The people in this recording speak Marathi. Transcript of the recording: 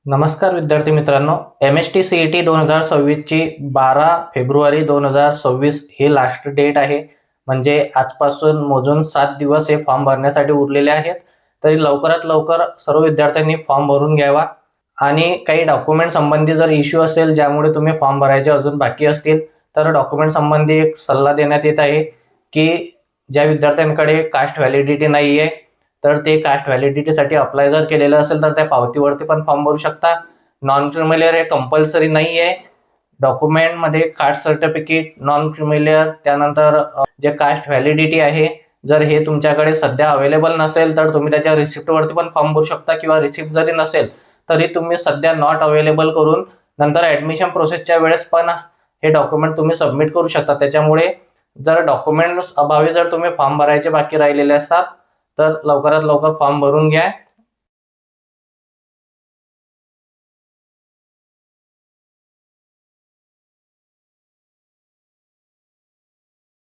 नमस्कार विद्यार्थी मित्रांनो, MST CET 2026 ची 12 फेब्रुवारी 2026 ही लास्ट डेट आहे. म्हणजे आजपासून मोजून 7 दिवस हे फॉर्म भरण्यासाठी उरलेले आहेत. तरी लवकरात लवकर सर्व विद्यार्थ्यांनी फॉर्म भरून घ्यावा आणि काही डॉक्युमेंट संबंधी जर इश्यू असेल ज्यामुळे तुम्ही फॉर्म भरायचे अजून बाकी असतील तर डॉक्युमेंट संबंधी एक सल्ला देण्यात येत आहे की ज्या विद्यार्थ्यांकडे कास्ट व्हॅलिडिटी नाही आहे तर ते कास्ट व्हॅलिडिटीसाठी अप्लाय जर केलेलं असेल तर त्या पावतीवरती पण फॉर्म भरू शकता. नॉन क्रिमिलियर हे कंपल्सरी नाही आहे. डॉक्युमेंटमध्ये कास्ट सर्टिफिकेट, नॉन क्रिमिलियर, त्यानंतर जे कास्ट व्हॅलिडिटी आहे, जर हे तुमच्याकडे सध्या अवेलेबल नसेल तर तुम्ही त्याच्या रिसिप्टवरती पण फॉर्म भरू शकता किंवा रिसिप्ट जरी नसेल तरी तुम्ही सध्या नॉट अवेलेबल करून नंतर ॲडमिशन प्रोसेसच्या वेळेस पण हे डॉक्युमेंट तुम्ही सबमिट करू शकता. त्याच्यामुळे जर डॉक्युमेंट्स अभावी जर तुम्ही फॉर्म भरायचे बाकी राहिलेले असतात तर लवकरात लवकर फॉर्म भरून घ्या.